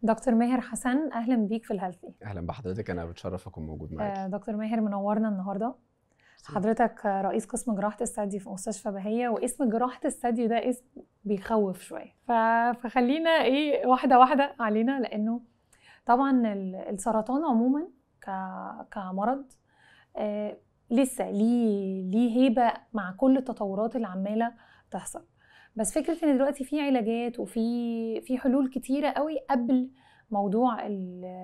دكتور ماهر حسن، اهلا بيك في الهيلثي. اهلا بحضرتك، انا بتشرف اكون موجود معاكي. دكتور ماهر منورنا النهارده. حضرتك رئيس قسم جراحه الثدي في مستشفى بهيه، واسم جراحه الثدي ده اسم بيخوف شويه، فخلينا واحده واحده علينا، لانه طبعا السرطان عموما كمرض لسه ليه هيبه مع كل التطورات اللي عماله تحصل. بس فكره ان دلوقتي في علاجات وفي حلول كتيره قوي قبل موضوع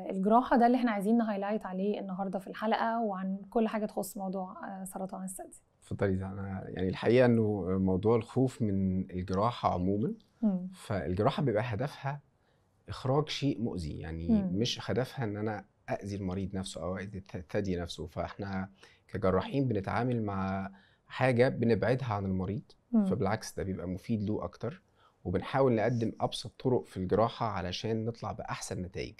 الجراحه ده اللي احنا عايزين نهايلايت عليه النهارده في الحلقه، وعن كل حاجه تخص موضوع سرطان الثدي. اتفضلي. انا يعني الحقيقه انه موضوع الخوف من الجراحه عموما، فالجراحه بيبقى هدفها اخراج شيء مؤذي، يعني مش هدفها ان انا اذي المريض نفسه او اذي الثدي نفسه. فاحنا كجراحين بنتعامل مع حاجه بنبعدها عن المريض، فبالعكس ده بيبقى مفيد له اكتر، وبنحاول نقدم ابسط طرق في الجراحه علشان نطلع باحسن نتائج.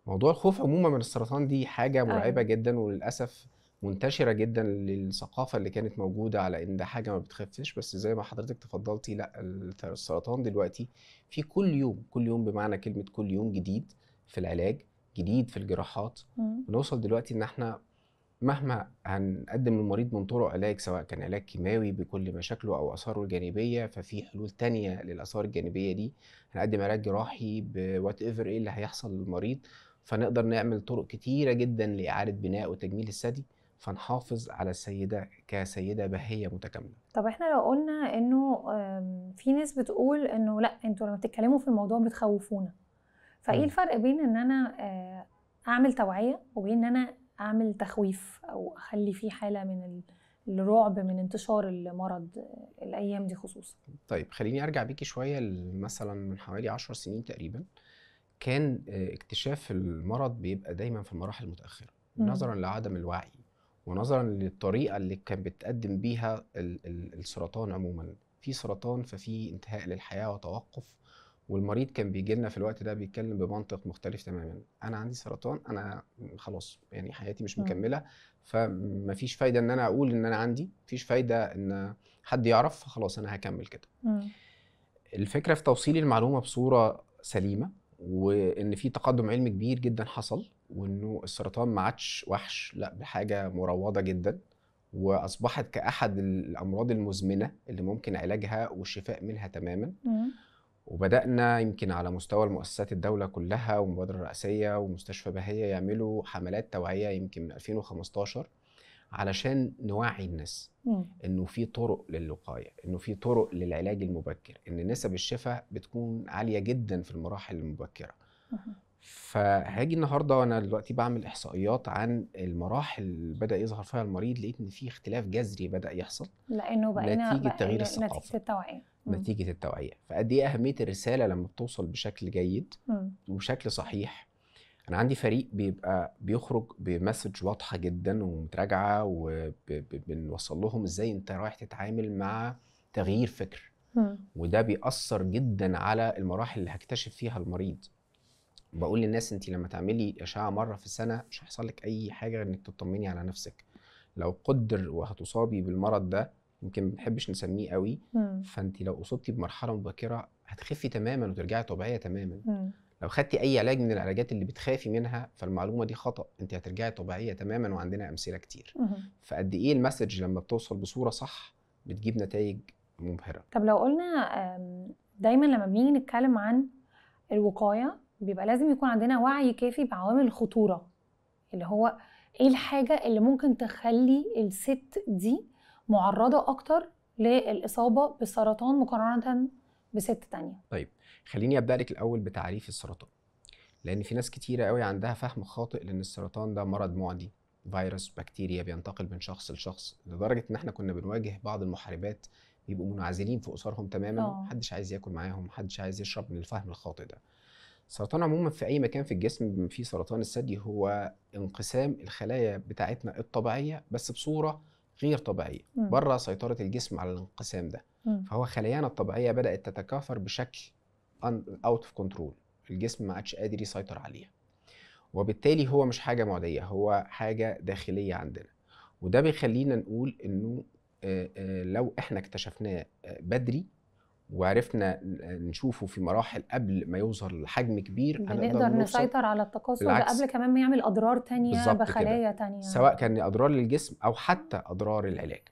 موضوع الخوف عموما من السرطان دي حاجه مرعبه جدا، وللاسف منتشره جدا للثقافه اللي كانت موجوده على ان ده حاجه ما بتخفش. بس زي ما حضرتك تفضلتي، لا، السرطان دلوقتي في كل يوم بمعنى كلمه كل يوم جديد في العلاج، جديد في الجراحات. بنوصل دلوقتي ان احنا مهما هنقدم للمريض من طرق علاج، سواء كان علاج كيماوي بكل مشاكله او اثاره الجانبيه، ففي حلول تانية للاثار الجانبيه دي. هنقدم علاج جراحي بوات ايفر ايه اللي هيحصل للمريض، فنقدر نعمل طرق كتيره جدا لاعاده بناء وتجميل الثدي، فنحافظ على السيده كسيده بهيه متكامله. طب احنا لو قلنا انه في ناس بتقول انه لا، انتوا لما بتتكلموا في الموضوع بتخوفونا، فايه الفرق بين ان انا اعمل توعيه وبين ان انا اعمل تخويف او اخلي فيه حاله من الرعب من انتشار المرض الايام دي خصوصا؟ طيب خليني ارجع بيكي شويه، مثلا من حوالي 10 سنين تقريبا كان اكتشاف المرض بيبقى دايما في المراحل المتاخره، نظرا لعدم الوعي ونظرا للطريقه اللي كان بتقدم بيها السرطان عموما. في سرطان ففي انتهاء للحياه وتوقف، والمريض كان بيجي لنا في الوقت ده بيتكلم بمنطق مختلف تماما. انا عندي سرطان، انا خلاص يعني حياتي مش مكمله، فمفيش فايده ان انا اقول ان انا عندي، مفيش فايده ان حد يعرف، فخلاص انا هكمل كده. الفكره في توصيل المعلومه بصوره سليمه، وان في تقدم علمي كبير جدا حصل، وانه السرطان ما عادش وحش، لا، بحاجه مروضه جدا، واصبحت كاحد الامراض المزمنه اللي ممكن علاجها والشفاء منها تماما. وبدأنا يمكن على مستوى المؤسسات الدولة كلها ومبادرة رئاسية ومستشفى بهية يعملوا حملات توعية يمكن من 2015 علشان نوعي الناس انه في طرق للوقاية، انه في طرق للعلاج المبكر، ان نسب الشفاء بتكون عالية جدا في المراحل المبكرة. فهاجي النهارده وانا دلوقتي بعمل احصائيات عن المراحل اللي بدا يظهر فيها المريض، لقيت ان في اختلاف جذري بدا يحصل، لانه بقينا نتيجه تغيير الثقافه، نتيجه التوعيه. نتيجه التوعيه. فقد ايه اهميه الرساله لما بتوصل بشكل جيد وبشكل صحيح. انا عندي فريق بيبقى بيخرج بمسج واضحه جدا ومتراجعه، وبنوصل لهم ازاي انت رايح تتعامل مع تغيير فكر، وده بيأثر جدا على المراحل اللي هكتشف فيها المريض. بقول للناس انت لما تعملي اشعه مره في السنه مش هيحصل لك اي حاجه غير انك تطمني على نفسك. لو قدر وهتصابي بالمرض ده، يمكن ما بنحبش نسميه قوي، فانت لو اصبتي بمرحله مبكره هتخفي تماما وترجعي طبيعيه تماما. لو خدتي اي علاج من العلاجات اللي بتخافي منها، فالمعلومه دي خطا، انت هترجعي طبيعيه تماما، وعندنا امثله كتير. فقد ايه المسج لما بتوصل بصوره صح بتجيب نتائج مبهره. طب لو قلنا دايما لما بنيجي نتكلم عن الوقايه بيبقى لازم يكون عندنا وعي كافي بعوامل الخطورة، اللي هو ايه الحاجة اللي ممكن تخلي الست دي معرضة اكتر للإصابة بالسرطان مقارنة بست تانية. طيب خليني أبدأ لك الأول بتعريف السرطان، لأن في ناس كتيرة قوي عندها فهم خاطئ لأن السرطان ده مرض معدي، فيروس بكتيريا بينتقل من شخص لشخص، لدرجة إن احنا كنا بنواجه بعض المحاربات بيبقوا منعزلين في أسرهم تماما، محدش عايز ياكل معاهم، محدش عايز يشرب، من الفهم الخاطئ ده. السرطان عموما في اي مكان في الجسم بما فيه سرطان الثدي هو انقسام الخلايا بتاعتنا الطبيعيه بس بصوره غير طبيعيه، بره سيطره الجسم على الانقسام ده. فهو خلايانا الطبيعيه بدات تتكاثر بشكل اوت اوف كنترول، الجسم ما عادش قادر يسيطر عليها، وبالتالي هو مش حاجه معديه، هو حاجه داخليه عندنا. وده بيخلينا نقول انه لو احنا اكتشفناه بدري وعرفنا نشوفه في مراحل قبل ما يوصل لحجم كبير، بنقدر نسيطر على التكاثر ده قبل كمان ما يعمل اضرار تانية بخلايا تانية، سواء كان اضرار للجسم او حتى اضرار للعلاج.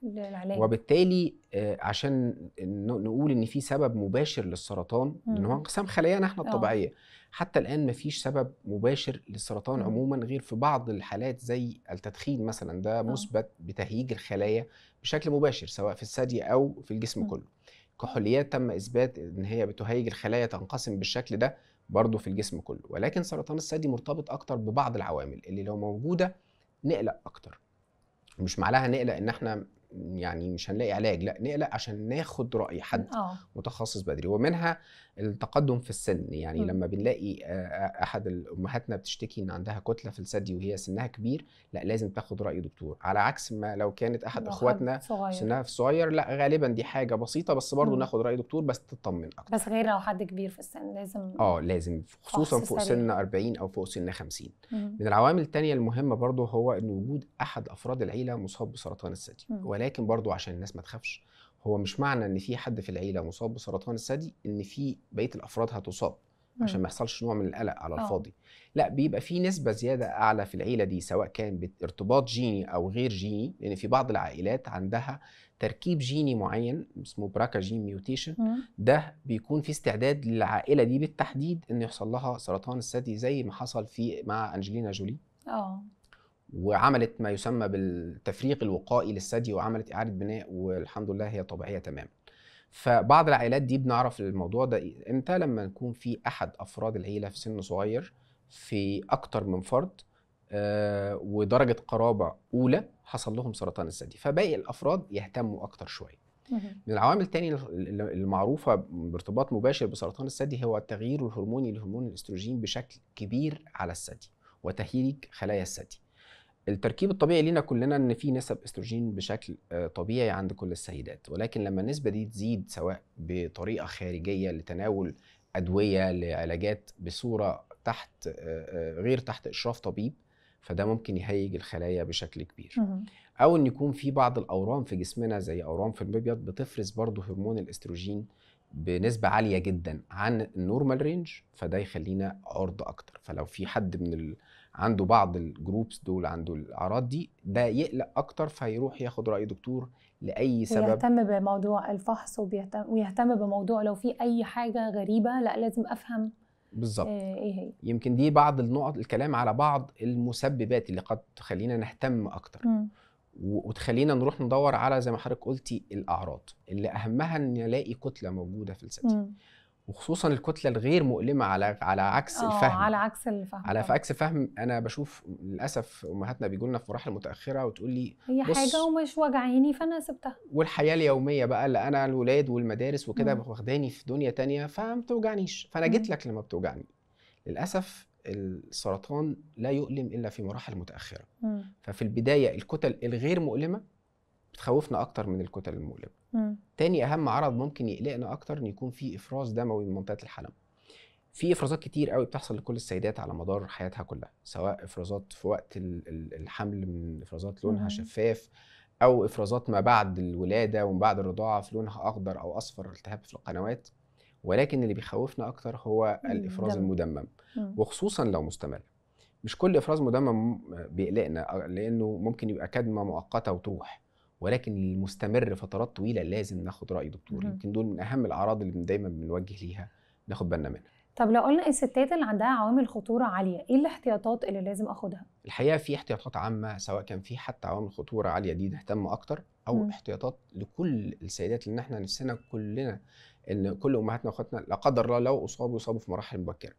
وبالتالي عشان نقول ان في سبب مباشر للسرطان، لان هو انقسام خلايانا احنا الطبيعيه، حتى الان مفيش سبب مباشر للسرطان عموما غير في بعض الحالات زي التدخين مثلا، ده مثبت بتهييج الخلايا بشكل مباشر سواء في الثدي او في الجسم كله. كحوليات تم اثبات ان هي بتهيج الخلايا تنقسم بالشكل ده برضه في الجسم كله. ولكن سرطان الثدي مرتبط اكتر ببعض العوامل اللي لو موجوده نقلق اكتر. مش معناها نقلق ان احنا يعني مش هنلاقي علاج، لا، نقلق عشان ناخد رأي حد متخصص بدري. ومنها التقدم في السن، يعني لما بنلاقي احد امهاتنا بتشتكي ان عندها كتله في الثدي وهي سنها كبير، لا لازم تاخد رأي دكتور، على عكس ما لو كانت احد اخواتنا سنها في صغير، لا غالبا دي حاجه بسيطه بس برضو ناخد رأي دكتور بس تطمن اكتر. بس غير لو حد كبير في السن لازم لازم، خصوصا فوق سن 40 او فوق سن 50. من العوامل الثانيه المهمه برضو هو ان وجود احد افراد العيله مصاب بسرطان الثدي. ولكن برضو عشان الناس ما تخافش، هو مش معنى ان في حد في العيله مصاب بسرطان الثدي ان في بقيه الافراد هتصاب، عشان ما يحصلش نوع من القلق على الفاضي. لا، بيبقى في نسبه زياده اعلى في العيله دي، سواء كان بارتباط جيني او غير جيني، لان في بعض العائلات عندها تركيب جيني معين اسمه براكا جين ميوتيشن، ده بيكون في استعداد للعائله دي بالتحديد ان يحصل لها سرطان الثدي، زي ما حصل مع انجلينا جولي. وعملت ما يسمى بالتفريغ الوقائي للثدي وعملت إعادة بناء، والحمد لله هي طبيعية تماما. فبعض العائلات دي بنعرف الموضوع ده امتى؟ لما يكون في أحد أفراد العيلة في سن صغير في أكتر من فرد ودرجة قرابة أولى حصل لهم سرطان الثدي، فباقي الأفراد يهتموا أكتر شوية. من العوامل الثانية المعروفة بارتباط مباشر بسرطان الثدي هو التغيير الهرموني لهرمون الاستروجين بشكل كبير على الثدي وتهييج خلايا الثدي. التركيب الطبيعي لينا كلنا ان في نسب استروجين بشكل طبيعي عند كل السيدات، ولكن لما النسبه دي تزيد سواء بطريقه خارجيه لتناول ادويه لعلاجات بصوره تحت غير تحت اشراف طبيب، فده ممكن يهيج الخلايا بشكل كبير. او ان يكون في بعض الاورام في جسمنا زي اورام في المبيض بتفرز برضو هرمون الاستروجين بنسبه عاليه جدا عن النورمال رينج، فده يخلينا عرضه اكتر. فلو في حد من عنده بعض الجروبس دول عنده الاعراض دي، ده يقلق اكتر فيروح ياخد راي دكتور لاي سبب، ويهتم بموضوع الفحص ويهتم بموضوع لو في اي حاجه غريبه، لا لازم افهم بالظبط ايه هي. يمكن دي بعض النقط، الكلام على بعض المسببات اللي قد تخلينا نهتم اكتر وتخلينا نروح ندور على زي ما حضرتك قلتي الاعراض اللي اهمها ان نلاقي كتله موجوده في الثدي، وخصوصا الكتله الغير مؤلمه على عكس الفهم. على عكس الفهم على عكس فهم. انا بشوف للاسف امهاتنا بيجوا لنا في مراحل متاخره وتقول لي هي حاجه ومش وجعاني فانا سبتها، والحياه اليوميه بقى اللي انا الولاد والمدارس وكده واخداني في دنيا تانية فما بتوجعنيش، فانا جيت لك لما بتوجعني. للاسف السرطان لا يؤلم الا في مراحل متاخره. ففي البدايه الكتل الغير مؤلمه بتخوفنا اكتر من الكتل المؤلمه. تاني اهم عرض ممكن يقلقنا اكتر ان يكون في افراز دموي من منطقه الحلم. في افرازات كتير قوي بتحصل لكل السيدات على مدار حياتها كلها، سواء افرازات في وقت الحمل من افرازات لونها شفاف، او افرازات ما بعد الولاده ومن بعد الرضاعه في لونها اخضر او اصفر، التهاب في القنوات. ولكن اللي بيخوفنا اكتر هو الافراز المدمم، وخصوصا لو مستمر. مش كل افراز مدمم بيقلقنا لانه ممكن يبقى كدمه مؤقته وتروح، ولكن المستمر فترات طويله لازم ناخد راي دكتور. يمكن دول من اهم الاعراض اللي دايما بنوجه ليها ناخد بالنا منها. طب لو قلنا الستات اللي عندها عوامل خطوره عاليه، ايه الاحتياطات اللي لازم اخدها؟ الحقيقه في احتياطات عامه، سواء كان في حتى عوامل خطوره عاليه دي نهتم اكتر، او احتياطات لكل السيدات، لان احنا نفسنا كلنا ان كل امهاتنا واخواتنا لا قدر الله لو يصابوا في مراحل مبكره،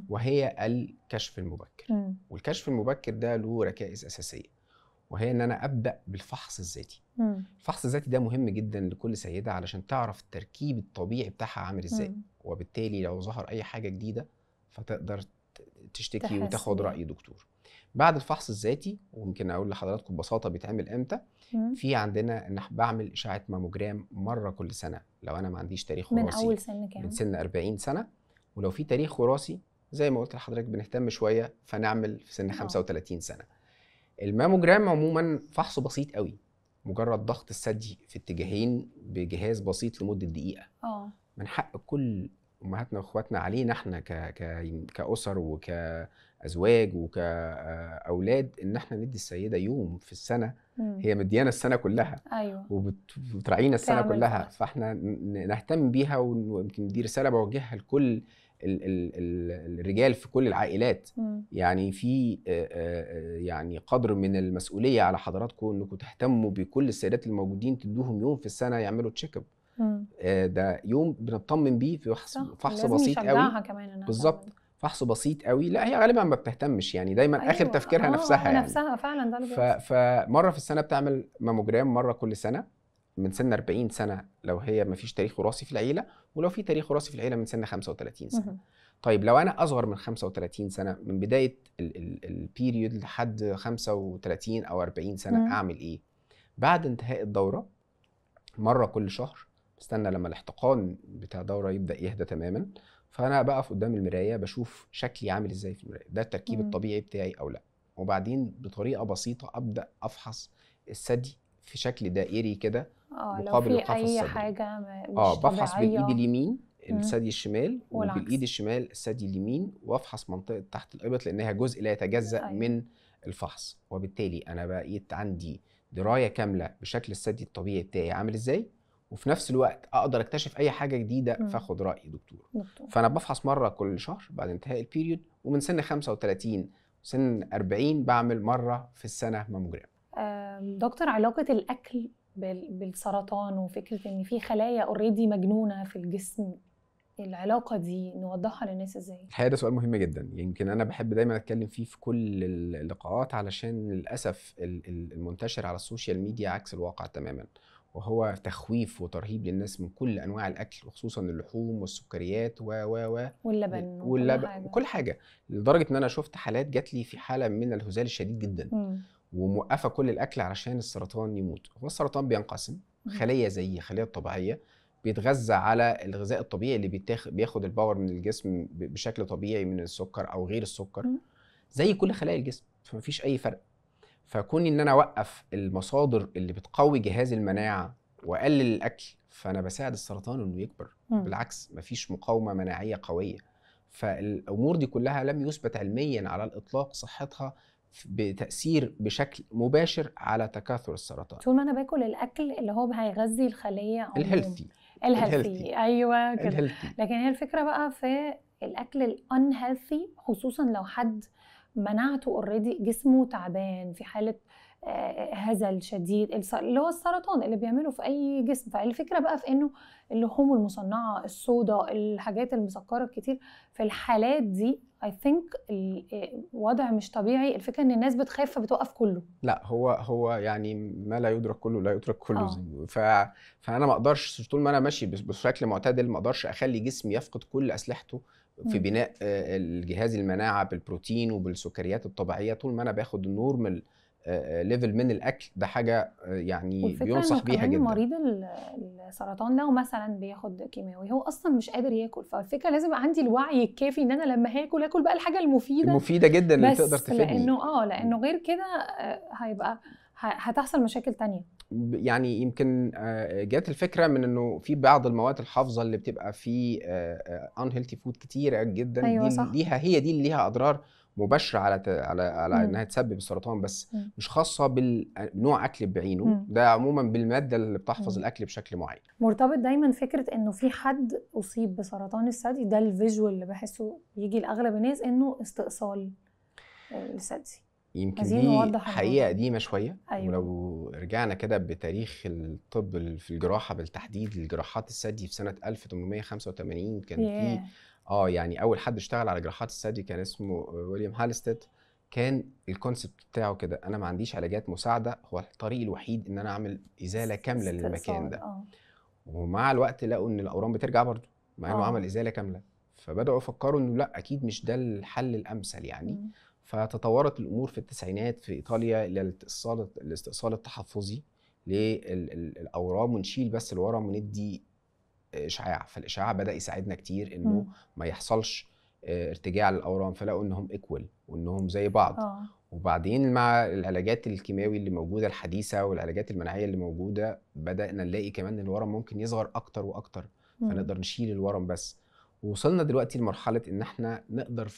وهي الكشف المبكر. والكشف المبكر ده له ركائز اساسيه، وهي ان انا ابدا بالفحص الذاتي. الفحص الذاتي ده مهم جدا لكل سيده علشان تعرف التركيب الطبيعي بتاعها عامل ازاي، وبالتالي لو ظهر اي حاجه جديده فتقدر تشتكي وتاخد راي دكتور. بعد الفحص الذاتي، وممكن اقول لحضراتكم ببساطه بيتعمل امتى، في عندنا ان بعمل اشعه ماموجرام مره كل سنه لو انا ما عنديش تاريخ وراثي. من اول سن كام؟ من سن 40 سنه. ولو في تاريخ وراثي زي ما قلت لحضرتك بنهتم شويه فنعمل في سن 35 سنه. الماموجرام عموما فحصه بسيط قوي، مجرد ضغط الثدي في اتجاهين بجهاز بسيط لمده دقيقه. من حق كل امهاتنا واخواتنا علينا احنا كاسر وكازواج وكاولاد ان احنا ندي السيده يوم في السنه هي مديانا السنه كلها. ايوه وبتراعينا السنه تعمل كلها، فعلا. فاحنا نهتم بيها. ويمكن دي رساله بوجهها لكل الرجال في كل العائلات. يعني في يعني قدر من المسؤوليه على حضراتكم انكم تهتموا بكل السيدات الموجودين، تدوهم يوم في السنه يعملوا تشيك اب. ده يوم بنطمن بيه في فحص بسيط قوي. كمان بالظبط، فحص بسيط قوي. لا هي غالبا ما بتهتمش، يعني دايما أيوة. اخر تفكيرها نفسها يعني. نفسها فعلا، ده اللي بيحصل. فمره في السنه بتعمل ماموجرام مره كل سنه من سن 40 سنه لو هي ما فيش تاريخ وراثي في العيله، ولو في تاريخ وراثي في العيله من سن 35 سنه. طيب لو انا اصغر من 35 سنه من بدايه البيريود لحد 35 او 40 سنه اعمل ايه؟ بعد انتهاء الدوره مره كل شهر بستنى لما الاحتقان بتاع الدوره يبدا يهدى تماما، فانا بقف قدام المرايه بشوف شكلي عامل ازاي في المرايه، ده التركيب الطبيعي بتاعي او لا. وبعدين بطريقه بسيطه ابدا افحص الثدي في شكل دائري كده مقابل القفص الصدري. لو في اي حاجه مش بفحص طبيعيه بالايد اليمين الثدي الشمال وبالايد الشمال الثدي اليمين، وافحص منطقه تحت الابط لانها جزء لا يتجزأ من الفحص. وبالتالي انا بقيت عندي درايه كامله بشكل الثدي الطبيعي بتاعي عامل ازاي، وفي نفس الوقت اقدر اكتشف اي حاجه جديده فاخد راي دكتور. فانا بفحص مره كل شهر بعد انتهاء البيريود، ومن سن 35 وسن 40 بعمل مره في السنه ماموجرام. دكتور، علاقه الاكل بالسرطان وفكره ان في خلايا اوريدي مجنونه في الجسم، العلاقه دي نوضحها للناس ازاي؟ الحقيقه ده سؤال مهم جدا، يمكن انا بحب دايما اتكلم فيه في كل اللقاءات، علشان للاسف المنتشر على السوشيال ميديا عكس الواقع تماما، وهو تخويف وترهيب للناس من كل انواع الاكل، وخصوصا اللحوم والسكريات واللبن وكل حاجه، لدرجه ان انا شفت حالات جات لي في حاله من الهزال الشديد جدا وموقفه كل الاكل علشان السرطان يموت. هو السرطان بينقسم خليه زي الخليه الطبيعيه بيتغذى على الغذاء الطبيعي اللي بياخد الباور من الجسم بشكل طبيعي من السكر او غير السكر زي كل خلايا الجسم، فمفيش اي فرق. فكوني ان انا اوقف المصادر اللي بتقوي جهاز المناعه واقلل الاكل، فانا بساعد السرطان انه يكبر. بالعكس مفيش مقاومه مناعيه قويه. فالامور دي كلها لم يثبت علميا على الاطلاق صحتها بتأثير بشكل مباشر على تكاثر السرطان. طول ما انا باكل الاكل اللي هو هيغذي الخليه الهيلثي ايوه كده. لكن هي الفكره بقى في الاكل الانهيلثي، خصوصا لو حد مناعته اوريدي جسمه تعبان في حاله هزل شديد، اللي هو السرطان اللي بيعمله في اي جسم. فالفكره بقى في انه اللحوم المصنعه، الصودا، الحاجات المسكره الكتير، في الحالات دي I think الوضع مش طبيعي. الفكره ان الناس بتخاف فبتوقف كله. لا هو يعني ما لا يدرك كله لا يترك كله. فانا ما اقدرش طول ما انا ماشي بشكل معتدل ما اقدرش اخلي جسمي يفقد كل اسلحته في بناء الجهاز المناعه بالبروتين وبالسكريات الطبيعيه. طول ما انا باخد النورمال ليفل من الاكل، ده حاجه يعني بينصح بيها جدا. مريض السرطان لو مثلا بياخد كيماوي هو اصلا مش قادر ياكل، فالفكره لازم عندي الوعي الكافي ان انا لما اكل بقى الحاجه المفيده جدا اللي تقدر تفيدني. لانه غير كده هيبقى هتحصل مشاكل تانية. يعني يمكن جات الفكره من انه في بعض المواد الحافظه اللي بتبقى في unhealthy food كتيره جدا. أيوة دي صح. هي دي اللي ليها اضرار مباشره على انها تسبب السرطان، بس مش خاصه بالنوع اكل بعينه، ده عموما بالماده اللي بتحفظ الاكل بشكل معين. مرتبط دايما فكره انه في حد اصيب بسرطان الثدي، ده الفيجوال اللي بحسه يجي لاغلب الناس، انه استئصال الثدي. يمكن دي حقيقه قديمه شويه. أيوة. ولو رجعنا كده بتاريخ الطب في الجراحه بالتحديد، الجراحات الثدي في سنه 1885 كان في يعني اول حد اشتغل على جراحات الثدي كان اسمه ويليام هالستد. كان الكونسبت بتاعه كده، انا ما عنديش علاجات مساعده، هو الطريق الوحيد ان انا اعمل ازاله كامله للمكان ده. ومع الوقت لقوا ان الاورام بترجع برضه مع انه عمل ازاله كامله، فبداوا يفكروا انه لا اكيد مش ده الحل الامثل يعني. فتطورت الامور في التسعينات في ايطاليا الى الاستئصال التحفظي للاورام، ونشيل بس الورم وندي اشعاع. فالاشعاع بدا يساعدنا كتير انه ما يحصلش ارتجاع للاورام، فلقوا انهم ايكوال وانهم زي بعض. وبعدين مع العلاجات الكيماوي اللي موجوده الحديثه والعلاجات المناعيه اللي موجوده بدانا نلاقي كمان ان الورم ممكن يصغر اكتر واكتر. فنقدر نشيل الورم بس. ووصلنا دلوقتي لمرحله ان احنا نقدر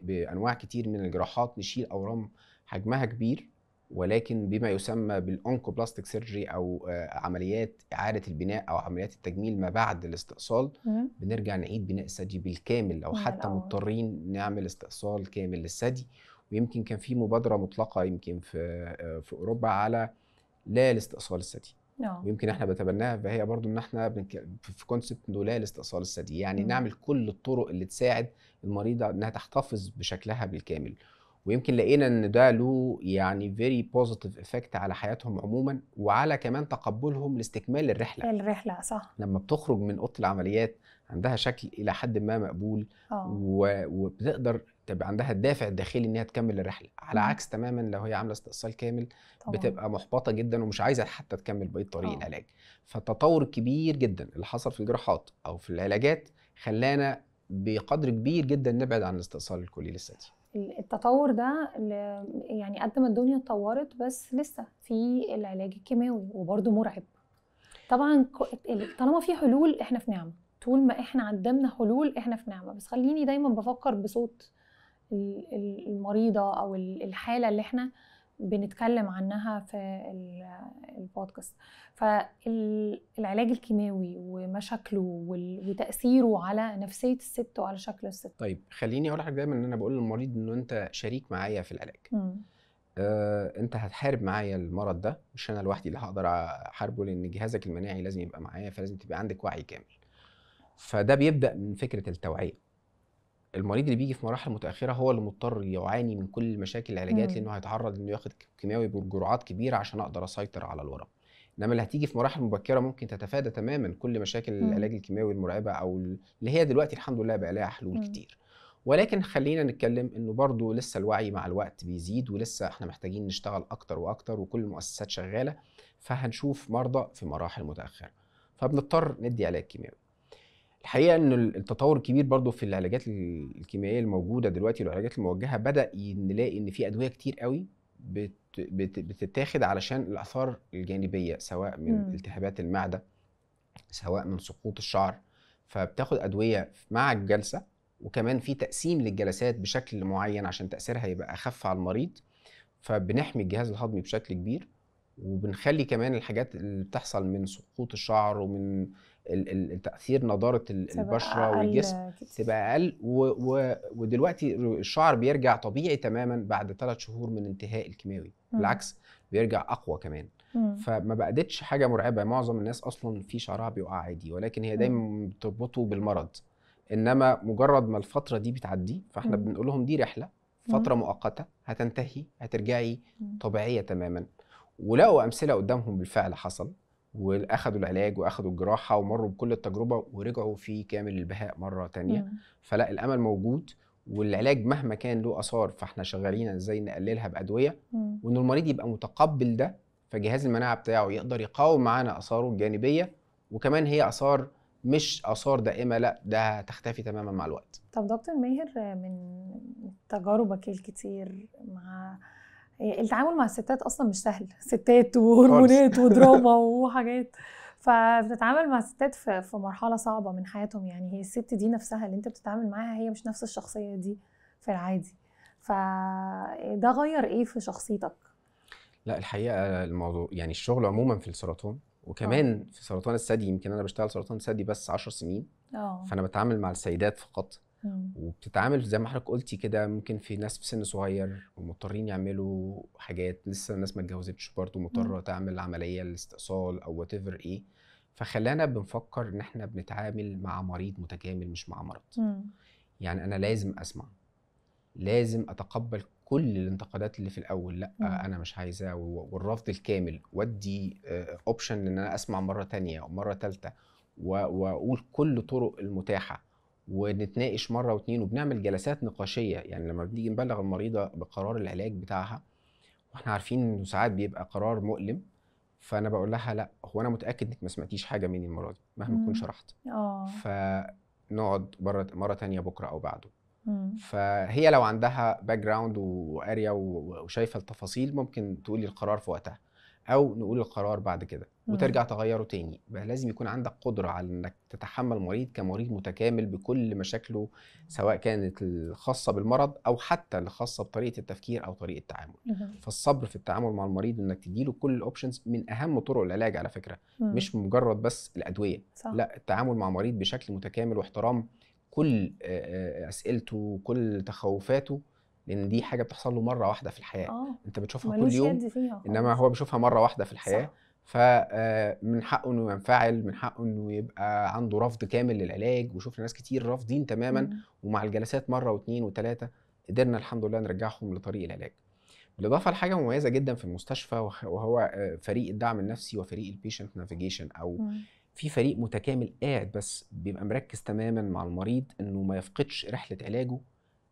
بانواع كتير من الجراحات نشيل اورام حجمها كبير، ولكن بما يسمى بالأونكوبلاستيك سيرجري او عمليات اعاده البناء او عمليات التجميل ما بعد الاستئصال. بنرجع نعيد بناء الثدي بالكامل، او حتى مضطرين نعمل استئصال كامل للثدي. ويمكن كان في مبادره مطلقه يمكن في اوروبا على لا لاستئصال الثدي، ويمكن احنا بنتبناها، فهي برضو ان احنا في كونسبت انه لا لاستئصال الثدي، يعني نعمل كل الطرق اللي تساعد المريضه انها تحتفظ بشكلها بالكامل. ويمكن لقينا ان ده له يعني فيري بوزيتيف افكت على حياتهم عموما، وعلى كمان تقبلهم لاستكمال الرحله. صح، لما بتخرج من اوضه العمليات عندها شكل الى حد ما مقبول، وبتقدر تبقى عندها الدافع الداخلي انها تكمل الرحله، على عكس تماما لو هي عامله استئصال كامل طبعا. بتبقى محبطه جدا ومش عايزه حتى تكمل بقيه طريق العلاج. فالتطور الكبير جدا اللي حصل في الجراحات او في العلاجات خلانا بقدر كبير جدا نبعد عن الاستئصال الكلي للثدي. التطور ده يعني قد ما الدنيا اتطورت بس لسه في العلاج الكيماوي وبرده مرعب طبعا. طالما في حلول احنا في نعمه، طول ما احنا قدامنا حلول احنا في نعمه. بس خليني دايما بفكر بصوت المريضه او الحاله اللي احنا بنتكلم عنها في البودكاست. فالعلاج الكيماوي ومشاكله وتأثيره على نفسية الست وعلى شكل الست. طيب خليني اقول لك دايما ان انا بقول للمريض انه انت شريك معايا في العلاج. انت هتحارب معايا المرض ده، مش انا لوحدي اللي هقدر احاربه، لان جهازك المناعي لازم يبقى معايا، فلازم تبقى عندك وعي كامل. فده بيبدأ من فكرة التوعية. المريض اللي بيجي في مراحل متأخرة هو اللي مضطر يعاني من كل المشاكل العلاجات، لأنه هيتعرض إنه ياخد كيماوي بجرعات كبيرة عشان أقدر أسيطر على الورم. إنما اللي هتيجي في مراحل مبكرة ممكن تتفادى تماما كل مشاكل العلاج الكيماوي المرعبة، أو اللي هي دلوقتي الحمد لله بقى لها حلول كتير. ولكن خلينا نتكلم إنه برضو لسه الوعي مع الوقت بيزيد، ولسه إحنا محتاجين نشتغل أكتر وأكتر، وكل المؤسسات شغالة، فهنشوف مرضى في مراحل متأخرة، فبنضطر ندي علاج كيماوي. الحقيقه ان التطور الكبير برضو في العلاجات الكيميائيه الموجوده دلوقتي والعلاجات الموجهه، بدا نلاقي ان في ادويه كتير قوي بتتاخد علشان الاثار الجانبيه، سواء من التهابات المعده، سواء من سقوط الشعر. فبتاخد ادويه مع الجلسه، وكمان في تقسيم للجلسات بشكل معين عشان تاثيرها يبقى اخف على المريض. فبنحمي الجهاز الهضمي بشكل كبير، وبنخلي كمان الحاجات اللي بتحصل من سقوط الشعر ومن التأثير نضارة البشرة والجسم تبقى أقل. ودلوقتي الشعر بيرجع طبيعي تماما بعد 3 شهور من انتهاء الكيماوي، بالعكس بيرجع أقوى كمان. فما بقتش حاجة مرعبة، معظم الناس أصلا في شعرها بيقع عادي، ولكن هي دايما بتربطه بالمرض. إنما مجرد ما الفترة دي بتعدي، فإحنا بنقول لهم دي رحلة فترة مؤقتة هتنتهي، هترجعي طبيعية تماما. ولقوا أمثلة قدامهم بالفعل حصل، واخدوا العلاج واخدوا الجراحه ومروا بكل التجربه ورجعوا في كامل البهاء مره تانية. فلا، الامل موجود، والعلاج مهما كان له اثار فاحنا شغالين ازاي نقللها بادويه، وان المريض يبقى متقبل ده، فجهاز المناعه بتاعه يقدر يقاوم معانا اثاره الجانبيه، وكمان هي اثار مش اثار دائمه، لا ده تختفي تماما مع الوقت. طب دكتور ماهر، من تجاربك الكتير مع التعامل مع الستات اصلا مش سهل، ستات وهرمونات ودراما وحاجات، فبتتعامل مع الستات في مرحله صعبه من حياتهم. يعني هي الست دي نفسها اللي انت بتتعامل معاها هي مش نفس الشخصيه دي في العادي، فده غير ايه في شخصيتك؟ لا الحقيقه الموضوع يعني الشغل عموما في السرطان، وكمان في سرطان الثدي، يمكن انا بشتغل سرطان الثدي بس 10 سنين، فانا بتعامل مع السيدات فقط. وبتتعامل زي ما حضرتك قلتي كده، ممكن في ناس في سن صغير ومضطرين يعملوا حاجات، لسه الناس ما اتجوزتش برضه مضطره تعمل عمليه للاستئصال او وات ايفر ايه. فخلانا بنفكر ان احنا بنتعامل مع مريض متكامل مش مع مرض. يعني انا لازم اسمع، لازم اتقبل كل الانتقادات اللي في الاول، لا انا مش عايزاه، والرفض الكامل، وادي اوبشن ان انا اسمع مره تانية ومره ثالثه، واقول كل الطرق المتاحه، ونتناقش مره واتنين، وبنعمل جلسات نقاشيه. يعني لما بنيجي نبلغ المريضه بقرار العلاج بتاعها، واحنا عارفين انه ساعات بيبقى قرار مؤلم، فانا بقول لها لا، هو انا متاكد انك ما سمعتيش حاجه مني المره دي مهما كنت شرحت، فنقعد مره تانية بكره او بعده. فهي لو عندها باك جراوند واريا وشايفه التفاصيل ممكن تقولي القرار في وقتها. او نقول القرار بعد كده وترجع تغيره تاني. بقى لازم يكون عندك قدره على انك تتحمل مريض كمريض متكامل بكل مشاكله، سواء كانت الخاصه بالمرض او حتى الخاصه بطريقه التفكير او طريقه التعامل. فالصبر في التعامل مع المريض وانك تديله كل الاوبشنز من اهم طرق العلاج على فكره، مش مجرد بس الادويه. صح. لا، التعامل مع مريض بشكل متكامل واحترام كل اسئلته وكل تخوفاته، لان دي حاجه بتحصل له مره واحده في الحياه. انت بتشوفها كل يوم انما هو بيشوفها مره واحده في الحياه. صح. فمن حقه انه ينفعل، من حقه انه يبقى عنده رفض كامل للعلاج، وشوفنا ناس كتير رافضين تماما ومع الجلسات مره واثنين وثلاثه قدرنا الحمد لله نرجعهم لطريق العلاج. بالاضافه لحاجه مميزه جدا في المستشفى وهو فريق الدعم النفسي وفريق البيشنت نافيجيشن، او في فريق متكامل قاعد بس بيبقى مركز تماما مع المريض انه ما يفقدش رحله علاجه،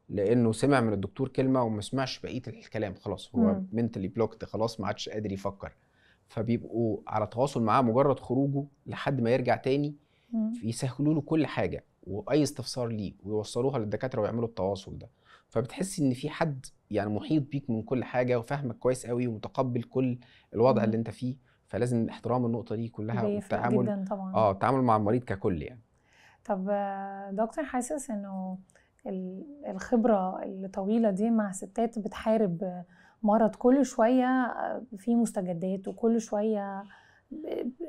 لانه سمع من الدكتور كلمه وما سمعش بقيه الكلام، خلاص هو منتلي بلوكد، خلاص ما عادش قادر يفكر. فبيبقوا على تواصل معاه مجرد خروجه لحد ما يرجع تاني، يسهلوا له كل حاجه واي استفسار ليه ويوصلوها للدكاتره ويعملوا التواصل ده. فبتحس ان في حد يعني محيط بيك من كل حاجه وفاهمك كويس قوي ومتقبل كل الوضع اللي انت فيه. فلازم احترام النقطه دي كلها والتعامل جدا طبعا. التعامل مع المريض ككل يعني. طب دكتور، حاسس انه الخبره الطويله دي مع ستات بتحارب مرض كل شويه في مستجدات وكل شويه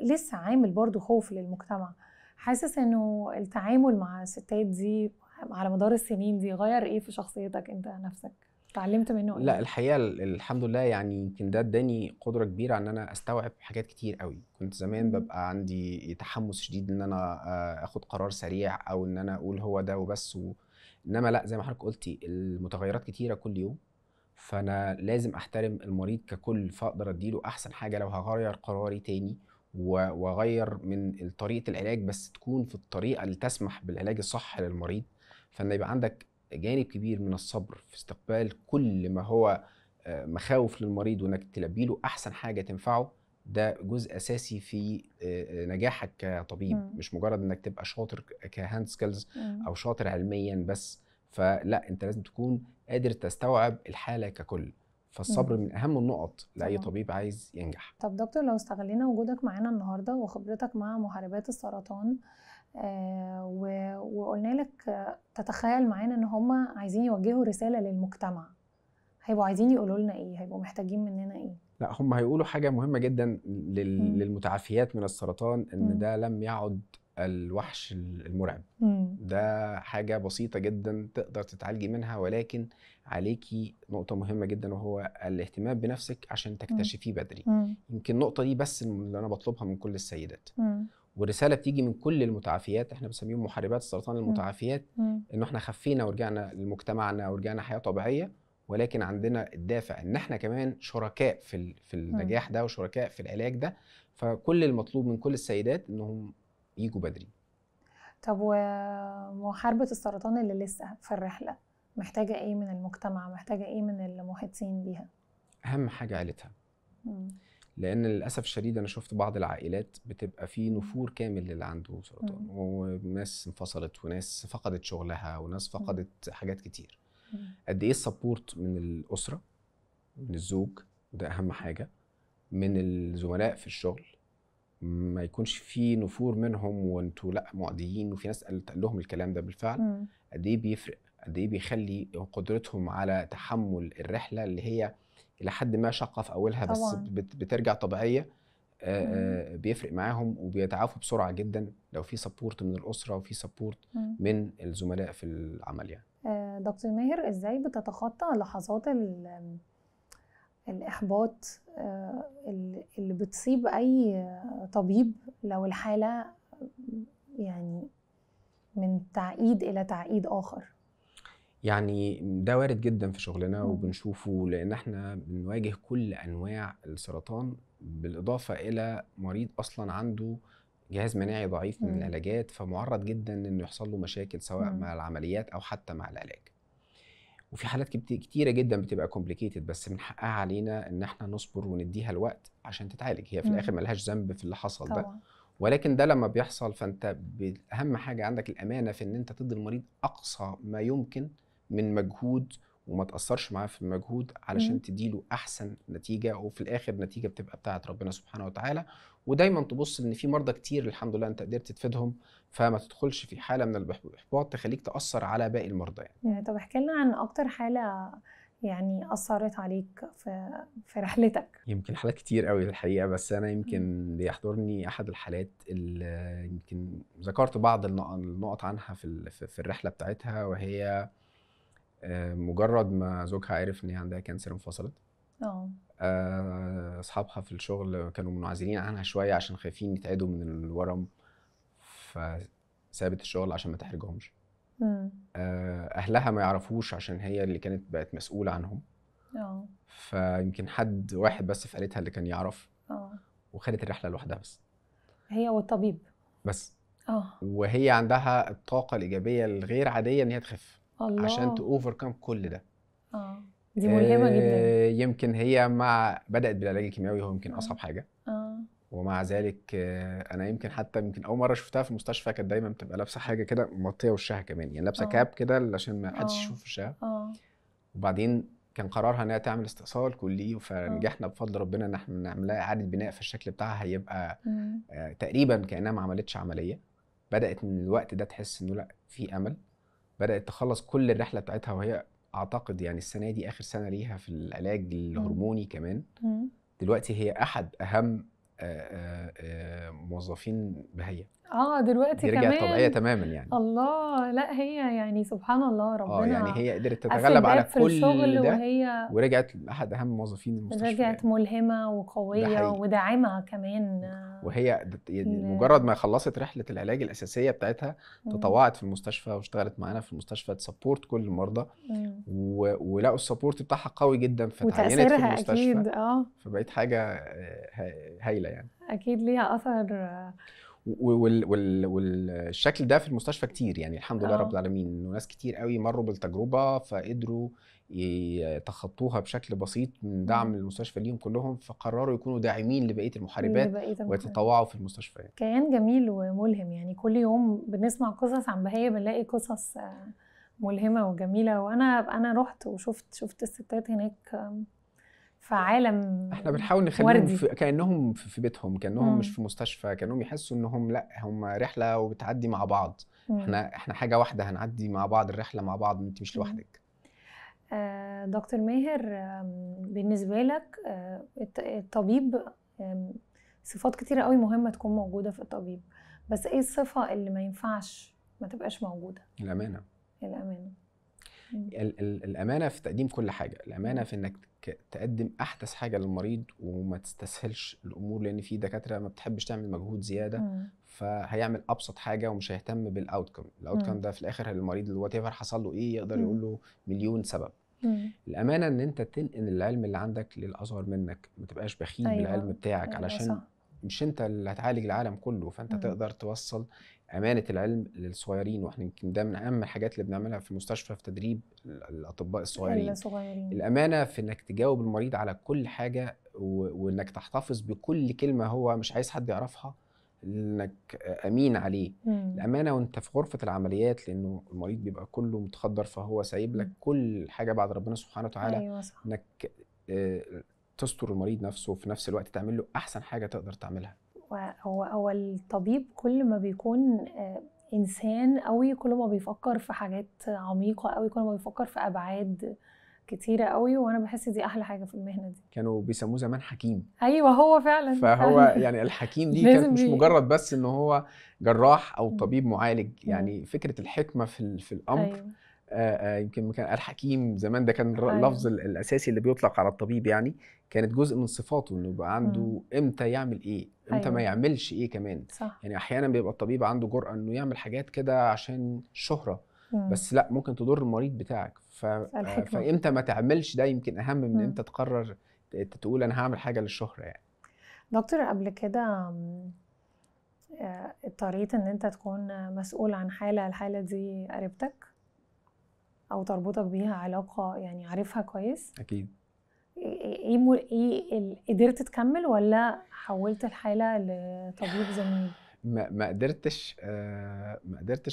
لسه عامل برضو خوف للمجتمع، حاسس انه التعامل مع الستات دي على مدار السنين دي غير ايه في شخصيتك انت نفسك؟ اتعلمت منه ايه؟ لا الحقيقه الحمد لله يعني يمكن ده اداني قدره كبيره ان انا استوعب حاجات كتير قوي. كنت زمان ببقى عندي تحمس شديد ان انا اخد قرار سريع او ان انا اقول هو ده وبس انما لا، زي ما حضرتك قلتي المتغيرات كتيره كل يوم، فانا لازم احترم المريض ككل، فاقدر اديله احسن حاجه. لو هغير قراري تاني واغير من طريقه العلاج بس تكون في الطريقه اللي تسمح بالعلاج الصح للمريض، فان يبقى عندك جانب كبير من الصبر في استقبال كل ما هو مخاوف للمريض وانك تلبي له احسن حاجه تنفعه. ده جزء اساسي في نجاحك كطبيب، مش مجرد انك تبقى شاطر كهاند سكيلز او شاطر علميا بس. فلا، انت لازم تكون قادر تستوعب الحاله ككل. فالصبر من اهم النقط لاي طبيب عايز ينجح. طب دكتور، لو استغلينا وجودك معانا النهارده وخبرتك مع محاربات السرطان وقلنا لك تتخيل معانا ان هم عايزين يوجهوا رساله للمجتمع، هيبقوا عايزين يقولوا لنا ايه؟ هيبقوا محتاجين مننا ايه؟ لا، هم هيقولوا حاجه مهمه جدا للمتعافيات من السرطان، ان ده لم يعد الوحش المرعب. ده حاجة بسيطة جدا تقدر تتعالجي منها، ولكن عليكي نقطة مهمة جدا وهو الاهتمام بنفسك عشان تكتشفيه بدري. يمكن النقطة دي بس اللي أنا بطلبها من كل السيدات، والرسالة بتيجي من كل المتعافيات. احنا بنسميهم محاربات السرطان المتعافيات، إنه احنا خفينا ورجعنا لمجتمعنا ورجعنا حياة طبيعية، ولكن عندنا الدافع إن احنا كمان شركاء في النجاح ده وشركاء في العلاج ده. فكل المطلوب من كل السيدات إنهم يجوا بدري. طب ومحاربة السرطان اللي لسه في الرحلة محتاجة ايه من المجتمع؟ محتاجة ايه من المحيطين بيها؟ أهم حاجة عيلتها. لأن للأسف الشديد أنا شفت بعض العائلات بتبقى في نفور كامل للي عنده سرطان، وناس انفصلت وناس فقدت شغلها وناس فقدت حاجات كتير. قد ايه السبورت من الأسرة، من الزوج، وده أهم حاجة، من الزملاء في الشغل، ما يكونش في نفور منهم وانتوا لا معديين، وفي ناس قال لهم الكلام ده بالفعل. قد ايه بيفرق، قد ايه بيخلي قدرتهم على تحمل الرحله اللي هي الى حد ما شاقه في اولها بس بترجع طبيعيه. بيفرق معاهم وبيتعافوا بسرعه جدا لو في سبورت من الاسره وفي سبورت من الزملاء في العمل يعني. دكتور ماهر، ازاي بتتخطى لحظات الإحباط اللي بتصيب أي طبيب لو الحالة يعني من تعقيد إلى تعقيد آخر؟ يعني ده وارد جدا في شغلنا وبنشوفه، لأن احنا بنواجه كل أنواع السرطان، بالإضافة إلى مريض أصلا عنده جهاز مناعي ضعيف من العلاجات، فمعرض جدا إنه يحصل له مشاكل سواء مع العمليات أو حتى مع العلاج. وفي حالات كتيرة جدا بتبقى كومبليكيتد، بس من حقها علينا ان احنا نصبر ونديها الوقت عشان تتعالج. هي في الاخر ملهاش ذنب في اللي حصل طبعا. ده ولكن ده لما بيحصل فانت اهم حاجة عندك الامانة في ان انت تدي المريض اقصى ما يمكن من مجهود وما تاثرش معاه في المجهود علشان تديله احسن نتيجه، وفي الاخر النتيجه بتبقى بتاعه ربنا سبحانه وتعالى. ودايما تبص ان في مرضى كتير الحمد لله انت قدرت تفيدهم، فما تدخلش في حاله من الاحباط تخليك تاثر على باقي المرضى يعني. طب احكي لنا عن اكتر حالة يعني اثرت عليك في رحلتك. يمكن حالات كتير قوي الحقيقه، بس انا يمكن بيحضرني احد الحالات اللي يمكن ذكرت بعض النقط عنها في الرحله بتاعتها، وهي مجرد ما زوجها عرف ان هي عندها كانسر انفصلت. اصحابها في الشغل كانوا منعزلين عنها شويه عشان خايفين يتعدوا من الورم، فسابت الشغل عشان ما تحرجهمش. اهلها ما يعرفوش عشان هي اللي كانت بقت مسؤوله عنهم. فيمكن حد واحد بس في عيلتها اللي كان يعرف. وخدت الرحله لوحدها بس، هي والطبيب بس. وهي عندها الطاقه الايجابيه الغير عاديه ان هي تخف الله. عشان تأوفركم كل ده. دي ملهمه جدا. يمكن هي بدأت بالعلاج الكيماوي، هو يمكن اصعب حاجه. ومع ذلك انا يمكن اول مره شفتها في المستشفى كانت دايما بتبقى لابسه حاجه كده مغطيه وشها كمان، يعني لابسه كاب كده عشان ما حدش يشوف وشها. وبعدين كان قرارها انها تعمل استئصال كلي، فنجحنا بفضل ربنا ان احنا نعملها اعاده بناء، في الشكل بتاعها هيبقى تقريبا كانها ما عملتش عمليه. بدات من الوقت ده تحس انه لا، في امل. بدات تخلص كل الرحله بتاعتها، وهي اعتقد يعني السنه دي اخر سنه ليها في العلاج الهرموني كمان. دلوقتي هي احد اهم موظفين بهية. دلوقتي دي كمان رجعت طبيعيه تماما يعني. الله. لا هي يعني سبحان الله ربنا يعني هي قدرت تتغلب على كل ده، وهي ورجعت احد اهم موظفين المستشفى. رجعت يعني ملهمه وقويه وداعمه كمان. وهي مجرد ما خلصت رحله العلاج الاساسيه بتاعتها تطوعت في المستشفى واشتغلت معانا في المستشفى تسبورت كل المرضى. ولقوا السبورت بتاعها قوي جدا، فتعينت في المستشفى. اكيد فبقيت حاجه هايله يعني. اكيد ليها اثر. والشكل ده في المستشفى كتير يعني، الحمد لله رب العالمين، انه ناس كتير قوي مروا بالتجربه فقدروا يتخطوها بشكل بسيط من دعم المستشفى ليهم كلهم، فقرروا يكونوا داعمين لبقيه المحاربات ويتطوعوا في المستشفى يعني. كيان جميل وملهم يعني. كل يوم بنسمع قصص عن بهية، بنلاقي قصص ملهمه وجميله. وانا رحت وشفت الستات هناك في عالم. احنا بنحاول نخليهم كانهم في بيتهم، كانهم مش في مستشفى، كانهم يحسوا انهم لا، هم رحله وبتعدي مع بعض. احنا حاجه واحده، هنعدي مع بعض الرحله مع بعض، انت مش لوحدك. دكتور ماهر، بالنسبه لك الطبيب صفات كتيره قوي مهمه تكون موجوده في الطبيب، بس ايه الصفه اللي ما ينفعش ما تبقاش موجوده؟ الامانه. الامانه في تقديم كل حاجه. الامانه في انك تقدم احدث حاجه للمريض وما تستسهلش الامور، لان في دكاتره ما بتحبش تعمل مجهود زياده. فهيعمل ابسط حاجه ومش هيهتم بالاوتكم. الاوتكم ده في الاخر المريض اللي وات حصل له ايه يقدر يقول له مليون سبب. الامانه ان انت تنقل العلم اللي عندك للاصغر منك، ما تبقاش بخيل بالعلم بتاعك. علشان مش انت اللي هتعالج العالم كله، فانت تقدر توصل امانه العلم للصغيرين. واحنا يمكن ده من اهم الحاجات اللي بنعملها في المستشفى في تدريب الاطباء الصغيرين. الامانه في انك تجاوب المريض على كل حاجه، وانك تحتفظ بكل كلمه هو مش عايز حد يعرفها، انك امين عليه. الامانه وانت في غرفه العمليات، لانه المريض بيبقى كله متخدر، فهو سايب لك كل حاجه بعد ربنا سبحانه وتعالى. انك تستر المريض نفسه، وفي نفس الوقت تعمل له احسن حاجه تقدر تعملها. هو الطبيب كل ما بيكون انسان قوي، كل ما بيفكر في حاجات عميقه قوي، كل ما بيفكر في ابعاد كتيره قوي. وانا بحس دي احلى حاجه في المهنه دي. كانوا بيسموه زمان حكيم. ايوه هو فعلا. فهو يعني الحكيم دي كانت مش مجرد بس ان هو جراح او طبيب معالج، يعني فكره الحكمه في الامر. يمكن كان الحكيم زمان ده كان اللفظ الاساسي اللي بيطلق على الطبيب، يعني كانت جزء من صفاته انه يبقى عنده امتى يعمل ايه، امتى ما يعملش ايه كمان. يعني احيانا بيبقى الطبيب عنده جرأة انه يعمل حاجات كده عشان الشهرة، بس لا، ممكن تضر المريض بتاعك. فامتى ما تعملش ده يمكن اهم من امتى تقرر تقول انا هعمل حاجة للشهرة يعني. دكتور، قبل كده اضطريت ان انت تكون مسؤول عن الحالة دي قريبتك او تربطك بيها علاقة، يعني عارفها كويس؟ اكيد. ايه قدرت تكمل ولا حولت الحالة لطبيب زميل؟ ما قدرتش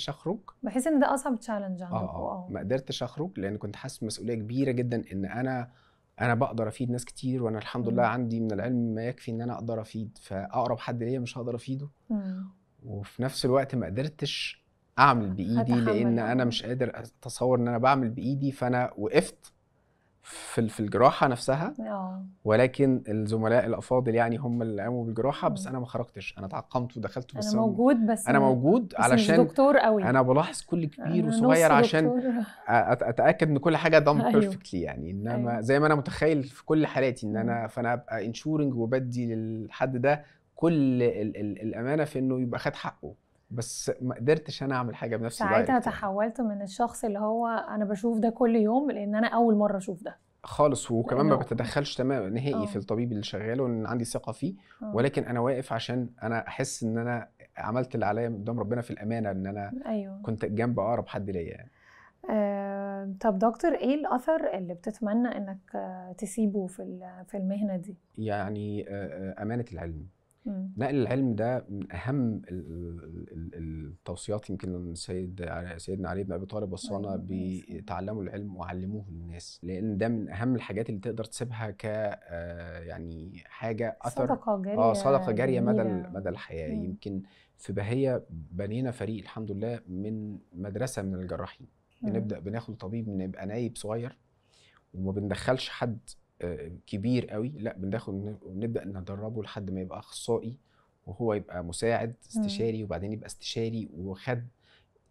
اخرج. بحس ان ده اصعب تشالنج عندكم. ما قدرتش اخرج لان كنت حاسس بمسؤوليه كبيره جدا ان انا بقدر افيد ناس كتير، وانا الحمد لله عندي من العلم ما يكفي ان انا اقدر افيد، فاقرب حد ليا مش هقدر افيده. وفي نفس الوقت ما قدرتش اعمل بايدي لان انا مش قادر اتصور ان انا بعمل بايدي، فانا وقفت في الجراحه نفسها. ولكن الزملاء الافاضل يعني هم اللي قاموا بالجراحه، بس انا ما خرجتش، انا اتعقمت ودخلت. بس انا موجود، بس انا موجود علشان مش دكتور قوي. انا بلاحظ كل كبير وصغير عشان اتاكد ان كل حاجه دم بيرفكتلي يعني. انما زي ما انا متخيل في كل حالاتي ان فانا ابقى انشورنج وبدي للحد ده كل الامانه في انه يبقى خد حقه، بس ما قدرتش انا اعمل حاجه بنفسي. ساعتها تحولت من الشخص اللي هو انا بشوف ده كل يوم، لان انا اول مره اشوف ده خالص، وكمان ما بتدخلش تمام نهائي في الطبيب اللي شغال، وان عندي ثقه فيه. ولكن انا واقف عشان انا احس ان انا عملت اللي عليا قدام ربنا في الامانه، ان انا كنت جنب اقرب حد ليا يعني. طب دكتور، ايه الاثر اللي بتتمنى انك تسيبه في المهنه دي؟ يعني امانه العلم. نقل العلم ده من اهم التوصيات. يمكن سيدنا علي بن ابي طالب وصانا بتعلموا العلم وعلموه للناس، لان ده من اهم الحاجات اللي تقدر تسيبها ك يعني حاجه اثر، صدقه جاريه. صدقه جاريه مدى الحياه. يمكن في بهيه بنينا فريق الحمد لله من مدرسه من الجراحين. بنبدا بناخد طبيب من يبقى نايب صغير وما بندخلش حد كبير قوي، لا بنبدا ندربه لحد ما يبقى اخصائي، وهو يبقى مساعد استشاري، وبعدين يبقى استشاري، وخد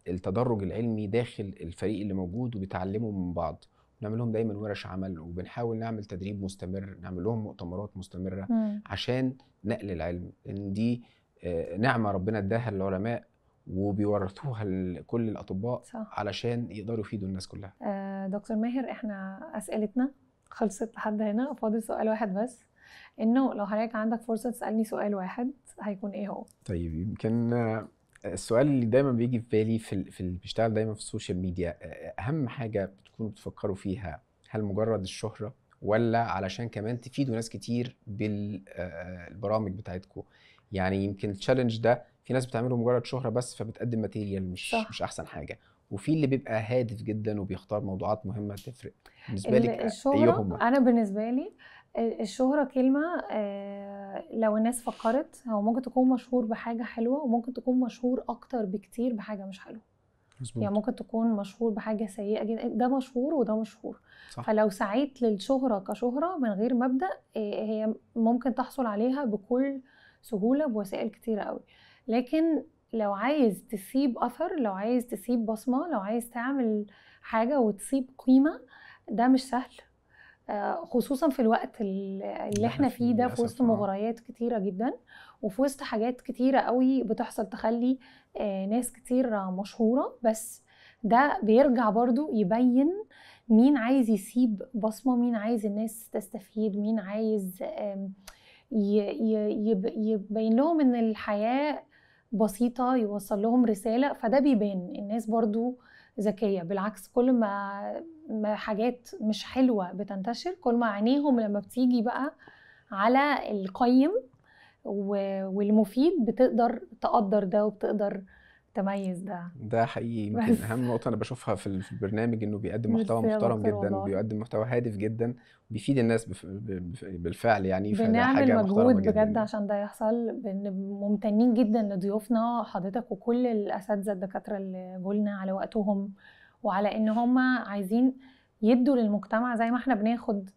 التدرج العلمي داخل الفريق اللي موجود، وبيتعلموا من بعض. بنعمل لهم دايما ورش عمل، وبنحاول نعمل تدريب مستمر، نعمل لهم مؤتمرات مستمره عشان نقل العلم، لان دي نعمه ربنا اداها للعلماء وبيورثوها لكل الاطباء. صح. علشان يقدروا يفيدوا الناس كلها. دكتور ماهر، احنا اسئلتنا خلصت لحد هنا، فاضل سؤال واحد بس، انه لو حضرتك عندك فرصه تسالني سؤال واحد هيكون ايه هو؟ طيب، يمكن السؤال اللي دايما بيجي في بالي في اللي بيشتغل دايما في السوشيال ميديا، اهم حاجه بتكونوا بتفكروا فيها، هل مجرد الشهره ولا علشان كمان تفيدوا ناس كتير بالبرامج بتاعتكم؟ يعني يمكن التشالنج ده في ناس بتعمله مجرد شهره بس، فبتقدم ماتيريال مش احسن حاجه، وفي اللي بيبقى هادف جدا وبيختار موضوعات مهمه تفرق. بالنسبه لك الشهرة، انا بالنسبه لي الشهرة كلمة لو الناس فكرت، هو ممكن تكون مشهور بحاجة حلوة، وممكن تكون مشهور اكتر بكتير بحاجة مش حلوة. يعني ممكن تكون مشهور بحاجة سيئة جدا، ده مشهور وده مشهور. صح. فلو سعيت للشهرة كشهرة من غير مبدأ، هي ممكن تحصل عليها بكل سهولة بوسائل كتيرة قوي. لكن لو عايز تسيب أثر، لو عايز تسيب بصمة، لو عايز تعمل حاجة وتسيب قيمة، ده مش سهل، خصوصا في الوقت اللي احنا فيه ده، في وسط مغريات كتيرة جدا، وفي وسط حاجات كتيرة قوي بتحصل تخلي ناس كتير مشهورة. بس ده بيرجع برضو يبين مين عايز يسيب بصمة، مين عايز الناس تستفيد، مين عايز يبين لهم ان الحياة بسيطة، يوصل لهم رسالة. فده بيبان الناس برضو ذكية. بالعكس، كل ما حاجات مش حلوة بتنتشر، كل ما عينيهم لما بتيجي بقى على القيم والمفيد بتقدر تقدر ده وبتقدر تميز ده حقيقي. يمكن اهم نقطه انا بشوفها في البرنامج انه بيقدم محتوى محترم جدا، وبيقدم محتوى هادف جدا، بيفيد الناس بالفعل يعني. فده حاجه مجهود بجد عشان ده يحصل. ممتنين جدا لضيوفنا حضرتك وكل الاساتذه الدكاتره اللي جولنا على وقتهم، وعلى ان هم عايزين يدوا للمجتمع زي ما احنا بناخد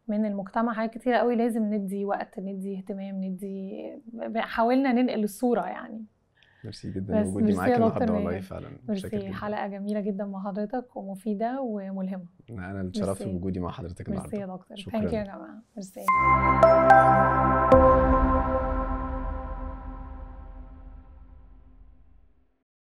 من المجتمع حاجات كتير قوي. لازم ندي وقت، ندي اهتمام، حاولنا ننقل الصوره يعني. ميرسي جدا وجودي معاك النهارده، والله فعلا ميرسي. حلقه جميله جدا مع حضرتك ومفيده وملهمه. انا الشرف بوجودي مع حضرتك النهارده. ميرسي يا دكتور. ثانك يو يا جماعه. ميرسي.